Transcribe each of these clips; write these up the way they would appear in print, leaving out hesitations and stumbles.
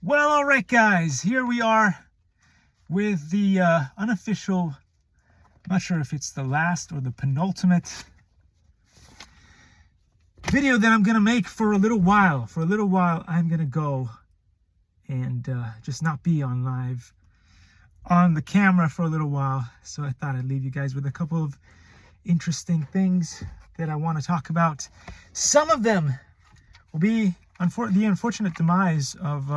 Well, all right, guys, here we are with the unofficial, not sure if it's the last or the penultimate video that I'm going to make for a little while. For a little while, I'm going to go and just not be on live on the camera for a little while. So I thought I'd leave you guys with a couple of interesting things that I want to talk about. Some of them will be the unfortunate demise of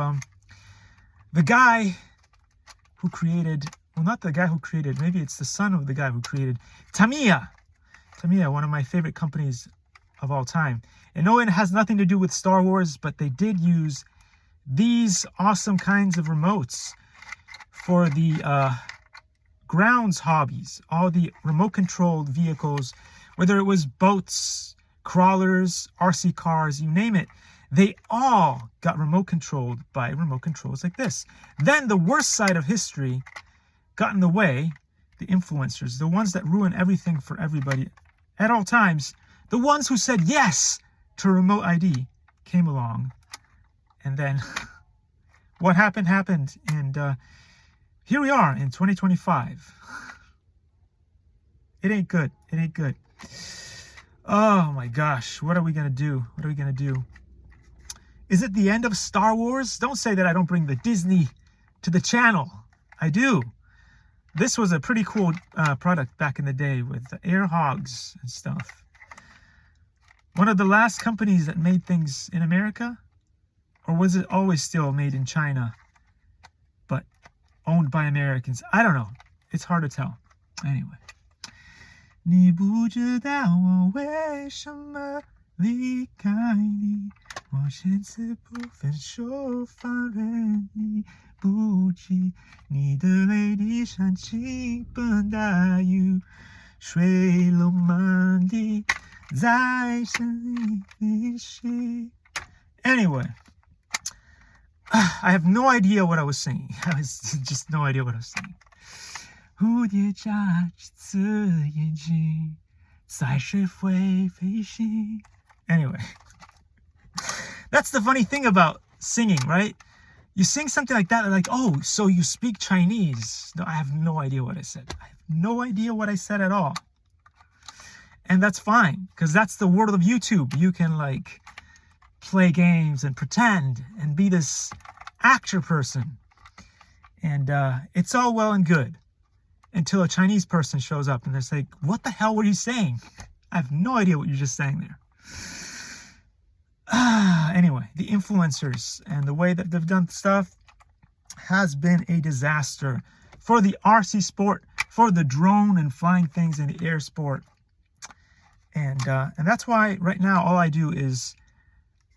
the guy who created, well, not the guy who created, maybe it's the son of the guy who created Tamiya. Tamiya, one of my favorite companies of all time. And no, it has nothing to do with Star Wars, but they did use these awesome kinds of remotes for the grounds hobbies, all the remote controlled vehicles, whether it was boats, crawlers, RC cars, you name it. They all got remote controlled by remote controls like this. Then the worst side of history got in the way, the influencers, the ones that ruin everything for everybody at all times, the ones who said yes to remote ID came along. And then what happened, and here we are in 2025. It ain't good. It ain't good. Oh my gosh, what are we gonna do? What are we gonna do? Is it the end of Star Wars? Don't say that I don't bring the Disney to the channel. I do. This was a pretty cool product back in the day with the air hogs and stuff. One of the last companies that made things in America? Or was it always still made in China, but owned by Americans? I don't know. It's hard to tell. Anyway. 你不知道我为什么离开你，我先自不分手放任你不羁，你的泪滴闪进奔大雨，水落满地，在声里淋湿。Anyway, I have no idea what I was singing. I was just no idea what I was singing. 蝴蝶眨着眼睛，在水会飞行。Anyway, that's the funny thing about singing, right? You sing something like that, they're like, oh, so you speak Chinese. No, I have no idea what I said. I have no idea what I said at all. And that's fine, because that's the world of YouTube. You can like play games and pretend and be this actor person. And it's all well and good until a Chinese person shows up and they're like, what the hell were you saying? I have no idea what you're just saying there. Anyway, the influencers and the way that they've done stuff has been a disaster for the RC sport, for the drone and flying things in the air sport. And that's why right now all I do is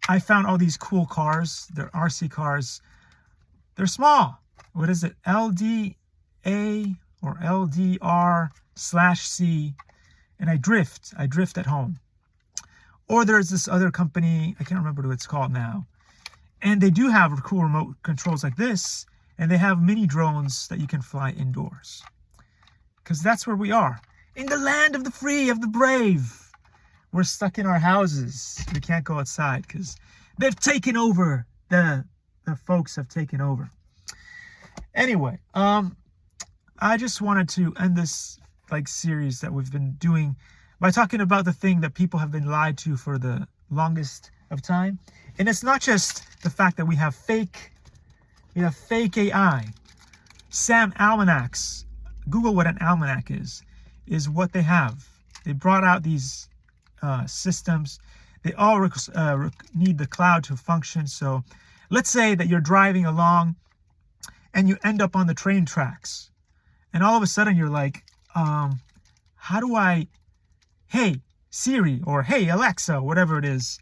I found all these cool cars. They're RC cars. They're small. What is it? LDA or LDR/C. And I drift at home. Or there's this other company, I can't remember what it's called now. And they do have cool remote controls like this. And they have mini drones that you can fly indoors. Because that's where we are. In the land of the free, of the brave. We're stuck in our houses. We can't go outside because they've taken over. The folks have taken over. Anyway, I just wanted to end this series that we've been doing by talking about the thing that people have been lied to for the longest of time. And it's not just the fact that we have fake AI. Sam Almanacs, Google what an almanac is what they have. They brought out these systems. They all need the cloud to function. So let's say that you're driving along and you end up on the train tracks. And all of a sudden you're like, how do I, hey Siri or hey Alexa, whatever it is,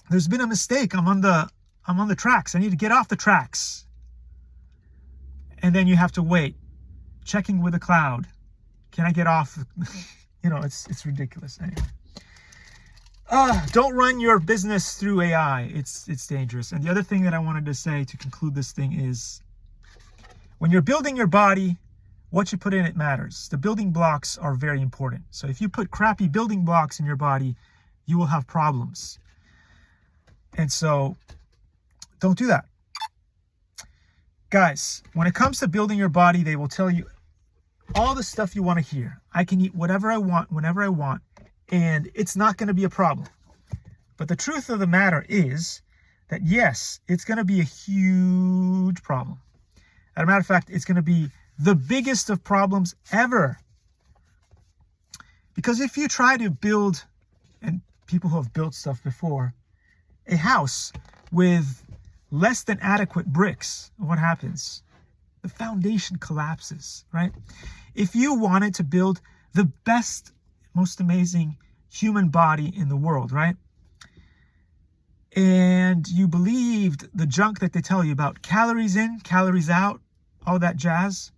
there's been a mistake. I'm on the tracks. I need to get off the tracks. And then you have to wait, checking with the cloud. Can I get off? It's ridiculous. Anyway. Don't run your business through AI. It's dangerous. And the other thing that I wanted to say to conclude this thing is, when you're building your body, what you put in it matters. The building blocks are very important. So if you put crappy building blocks in your body, you will have problems. And so Don't do that. Guys, when it comes to building your body, they will tell you all the stuff you want to hear. I can eat whatever I want, whenever I want, and it's not going to be a problem. But the truth of the matter is that, yes, it's going to be a huge problem. As a matter of fact, it's going to be the biggest of problems ever. Because if you try to build, and people who have built stuff before, a house with less than adequate bricks, what happens? The foundation collapses, right? If you wanted to build the best, most amazing human body in the world, right? And you believed the junk that they tell you about calories in, calories out, all that jazz,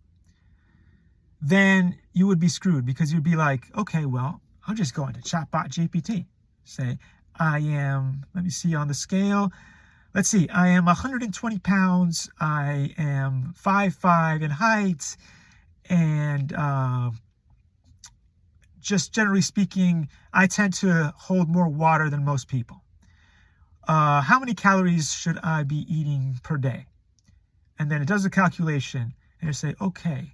then you would be screwed, because you'd be like, okay, well, I'll just go into Chatbot GPT. Say, I am, let me see on the scale. Let's see, I am 120 pounds. I am 5'5" in height. And just generally speaking, I tend to hold more water than most people. How many calories should I be eating per day? And then it does a calculation and you say, okay,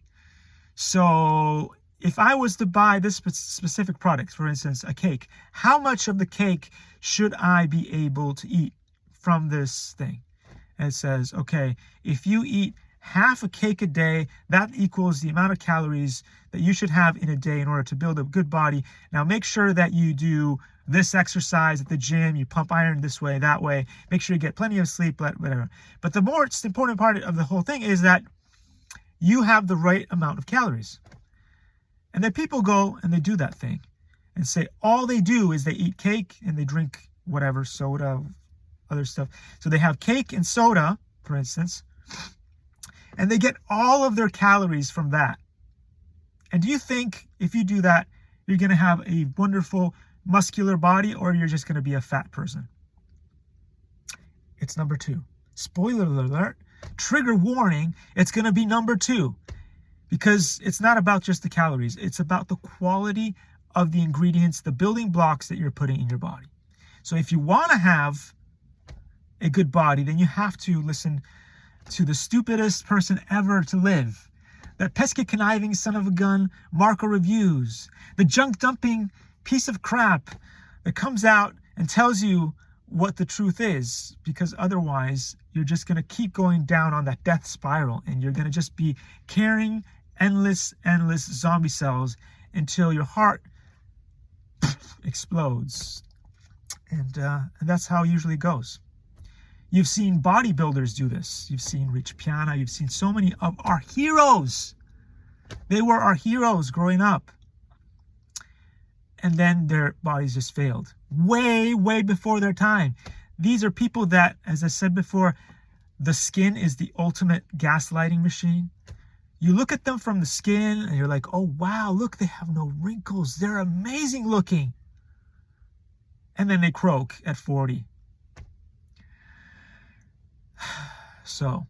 so if I was to buy this specific product, for instance, a cake, how much of the cake should I be able to eat from this thing? And it says, okay, if you eat half a cake a day, that equals the amount of calories that you should have in a day in order to build a good body. Now make sure that you do this exercise at the gym, you pump iron this way, that way, make sure you get plenty of sleep, whatever. But the most important part of the whole thing is that you have the right amount of calories. And then people go and they do that thing and say all they do is they eat cake and they drink whatever, soda, other stuff. So they have cake and soda, for instance, and they get all of their calories from that. And do you think if you do that, you're going to have a wonderful muscular body, or you're just going to be a fat person? It's number 2. Spoiler alert, trigger warning, it's going to be number 2. Because it's not about just the calories. It's about the quality of the ingredients, the building blocks that you're putting in your body. So if you want to have a good body, then you have to listen to the stupidest person ever to live. That pesky conniving son of a gun, Marco Reviews. The junk dumping piece of crap that comes out and tells you what the truth is, because otherwise you're just going to keep going down on that death spiral, and you're going to just be carrying endless zombie cells until your heart explodes. And that's how it usually goes. You've seen bodybuilders do this. You've seen Rich Piana. You've seen so many of our heroes. They were our heroes growing up. And then their bodies just failed. Way before their time. These are people that, as I said before, the skin is the ultimate gaslighting machine. You look at them from the skin and you're like, oh wow, look, they have no wrinkles. They're amazing looking. And then they croak at 40. So,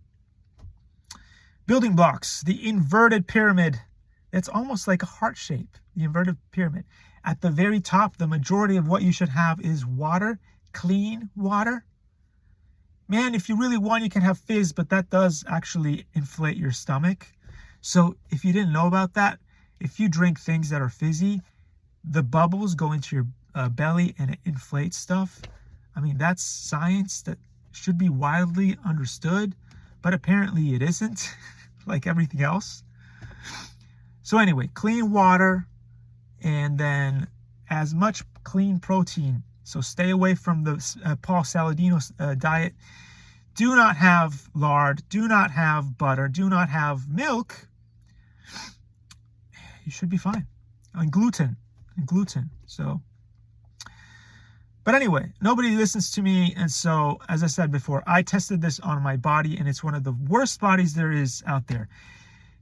building blocks, the inverted pyramid. It's almost like a heart shape, the inverted pyramid. At the very top, the majority of what you should have is water, clean water. Man, if you really want, you can have fizz, but that does actually inflate your stomach. So if you didn't know about that, if you drink things that are fizzy, the bubbles go into your belly and it inflates stuff. I mean, that's science that should be widely understood, but apparently it isn't, like everything else. So anyway, clean water, and then as much clean protein. So stay away from the Paul Saladino diet. Do not have lard. Do not have butter. Do not have milk. You should be fine. And gluten. So, but anyway, nobody listens to me. And so, as I said before, I tested this on my body, and it's one of the worst bodies there is out there.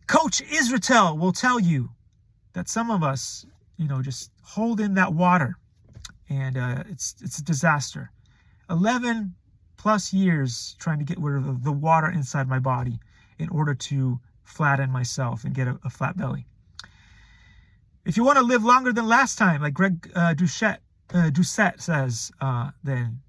Coach Israel will tell you that some of us, just hold in that water, and it's a disaster. 11 plus years trying to get rid of the water inside my body in order to flatten myself and get a flat belly. If you want to live longer than last time, like Greg Doucette says, then,